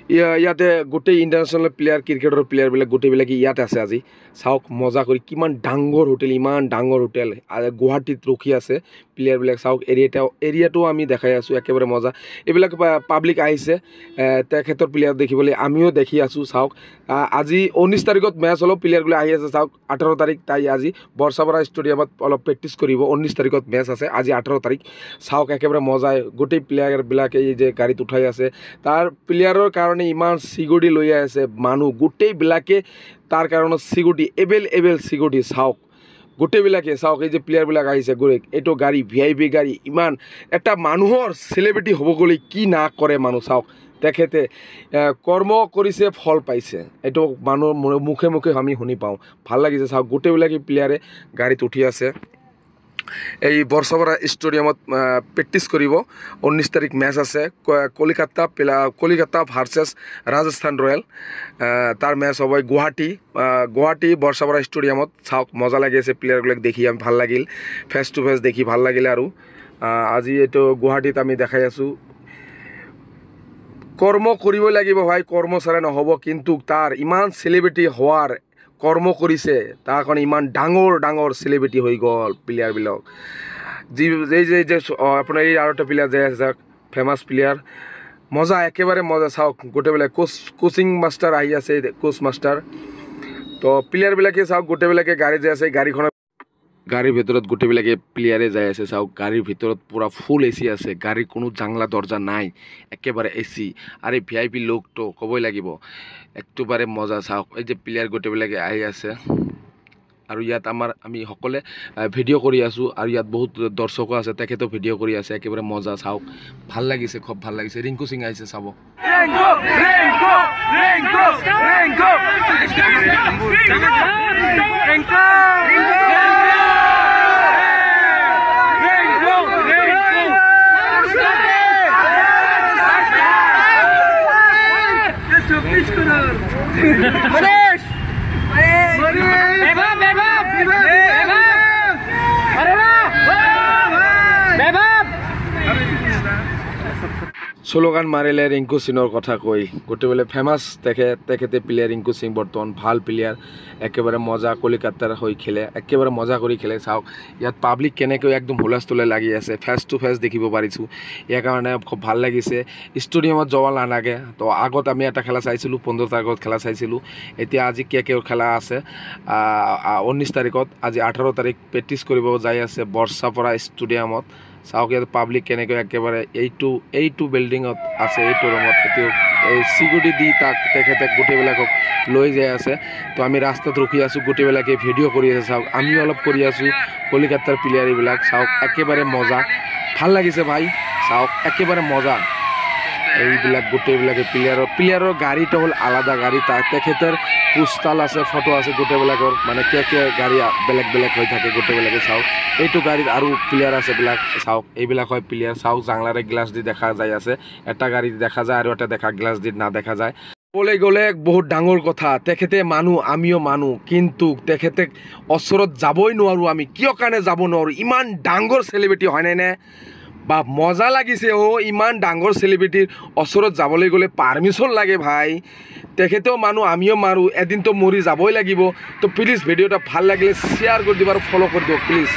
ইয়াতে গোটেই international player ক্ৰিকেটৰ প্লেয়াৰবিলাক গোটেইবিলাকে ইয়াতে আছে আজি চাওক মজা কৰি কিমান ডাঙৰ হোটেল ইমান ডাঙৰ হোটেল গুৱাহাটীত ৰখি আছে প্লেয়াৰবিলাক চাওক এৰিয়াটো আমি দেখাই আছোঁ একেবাৰে মজা এইবিলাক পাব্লিক আহিছে তেখেতৰ প্লেয়াৰ দেখিবলৈ আমিও দেখি আছোঁ চাওক আজি 19 তাৰিখত মেচ অলপ প্লেয়াৰগুলো আহি আছে চাওক 18 তাৰিখ তাই আজি বৰ্ষাপাৰা ষ্টেডিয়ামত অলপ প্ৰেক্টিছ কৰিব 19 তাৰিখত মেচ আছে আজি 18 তাৰিখ চাওক একেবাৰে মজা গোটেই প্লেয়াৰবিলাকে এই যে গাড়ীত উঠাই আছে তাৰ প্লেয়াৰৰ কাৰণে ইমান সিকিউৰিটি লৈ আছে মানুহ গোটেইবিলাকে তাৰ কাৰণে সিকিউৰিটি এভেইলেবল সিকিউৰিটি চাওক গোটেইবিলাকে চাওক এই যে প্লেয়াৰবিলাক আহিছে এইটো গাড়ী VIP গাড়ী ইমান এটা মানুহৰ চেলিব্ৰিটি হ'ব গ'লে কি না কৰে মানুহ চাওক তেখেতে কৰ্ম কৰিছে ফল পাইছে এইটো মানুহৰ মুখে মুখে আমি শুনি পাওঁ ভাল লাগিছে চাওক গোটেইবিলাকে প্লেয়াৰে গাড়ীত উঠি আছে এই বৰ্ষাপাৰা ষ্টেডিয়ামত প্ৰেক্টিছ কৰিব 19 তাৰিখ মেচ আছে কলিকাতা ভাৰ্চেছ ৰাজস্থান ৰয়েল তাৰ মেচ হ'ব গুৱাহাটী বৰ্ষাপাৰা ষ্টেডিয়ামত চাওক মজা লাগি আছে প্লেয়াৰবিলাক দেখি আমি ভাল লাগিল ফেচ টু ফেচ দেখি ভাল লাগিলে আৰু আজি এইটো গুৱাহাটীত আমি দেখাই আছোঁ কৰ্ম কৰিব লাগিব ভাই কৰ্ম ছাৰা নহ'ব কিন্তু তাৰ ইমান চেলিব্ৰিটি হোৱাৰ কৰ্ম কৰিছে তাৰ কাৰণে ইমান ডাঙৰ চেলিব্ৰিটি হৈ গ'ল প্লেয়াৰবিলাক যে আপোনাৰ এই আৰু এটা প্লেয়াৰ যে আছে ফেমাছ প্লেয়াৰ মজা একেবাৰে মজা চাওক গোটেইবিলাক কোচিং মাষ্টাৰ আহি আছে কোচ মাষ্টাৰ তো প্লেয়াৰবিলাকে চাওক গোটেইবিলাকে গাড়ী যে আছে গাড়ীৰ ভিতৰত গোটেইবিলাকে প্লেয়াৰে যাই আছে চাওক গাড়ীৰ ভিতৰত পুৰা ফুল AC আছে গাড়ীৰ কোনো জাংলা দৰ্জা নাই একেবাৰে AC আৰু VIP লোকটো ক'বই লাগিব একেবাৰে মজা চাওক এই যে প্লেয়াৰ গোটেইবিলাকে আহি আছে আৰু ইয়াত আমি সকলে ভিডিঅ' কৰি আছোঁ আৰু ইয়াত বহুত দৰ্শকো আছে তেখেতো ভিডিঅ' কৰি আছে একেবাৰে মজা চাওক ভাল লাগিছে খুব ভাল লাগিছে ৰিংকু সিং আহিছে চাব স্লোগান মাৰিলে ৰিংকু সিঙৰ কথা কৈ গোটেইবিলাক ফেমাছ তেখেতে প্লেয়াৰ ৰিংকু সিং বৰ্তমান ভাল প্লেয়াৰ একেবাৰে মজা কলিকাতাৰ হৈ খেলে একেবাৰে মজা কৰি খেলে চাওক ইয়াত পাব্লিক কেনেকৈ একদম হুলস্থুল লাগি আছে ফেচ টু ফেচ দেখিব পাৰিছোঁ ইয়াৰ কাৰণে খুব ভাল লাগিছে ষ্টেডিয়ামত যাব নালাগে তো আগত আমি এটা খেলা চাইছিলোঁ 15 তাৰিখত খেলা চাইছিলোঁ এতিয়া আজি কে খেলা আছে 19 তাৰিখত আজি 18 তাৰিখ প্ৰেক্টিছ কৰিব যাই আছে বৰ্ষাপাৰা ষ্টেডিয়ামত চাওক ইয়াত পাব্লিক কেনেকৈ একেবাৰে এইটো বিল্ডিঙত আছে এইটো ৰুমত এই সিকিউৰিটি দি তেখেতে গোটেইবিলাকক লৈ যাই আছে তো আমি ৰাস্তাত ৰখি আছোঁ গোটেইবিলাকে ভিডিঅ' কৰি আছে চাওক আমিও অলপ কৰি আছোঁ কলিকাতাৰ প্লেয়াৰ এইবিলাক চাওক একেবাৰে মজা ভাল লাগিছে ভাই চাওক একেবাৰে মজা এইবিলাক গোটেইবিলাকে প্লেয়াৰৰ গাড়ীটো হ'ল আলাদা গাড়ী তেখেতৰ পোষ্টাল আছে ফটো আছে গোটেইবিলাকৰ মানে গাড়ী বেলেগ হৈ থাকে গোটেইবিলাকে চাওক এইটো গাড়ীত আৰু প্লেয়াৰ আছে বিলাক চাওক এইবিলাক হয় প্লেয়াৰ চাওক জাংলাৰে গ্লাছ দি দেখা যায় আছে এটা গাড়ী দেখা যায় আৰু এটা গ্লাছ দি না দেখা যায় ক'লে গ'লে বহুত ডাঙৰ কথা তেখেতে মানুহ আমিও মানুহ কিন্তু তেখেতে ওচৰত যাবই নোৱাৰোঁ আমি কিয় কাৰণে যাব নোৱাৰোঁ ইমান ডাঙৰ চেলিব্ৰিটি হয় নে বা মজা লাগিছে ইমান ডাঙৰ চেলিব্ৰিটিৰ ওচৰত যাবলৈ গ'লে পাৰ্মিশ্যন লাগে ভাই তেখেতেও মানুহ আমিও মাৰোঁ এদিনতো মৰি যাবই লাগিব তো প্লিজ ভিডিঅ'টা ভাল লাগিলে শ্বেয়াৰ কৰি দিব আৰু ফ'ল' কৰি দিয়ক প্লিজ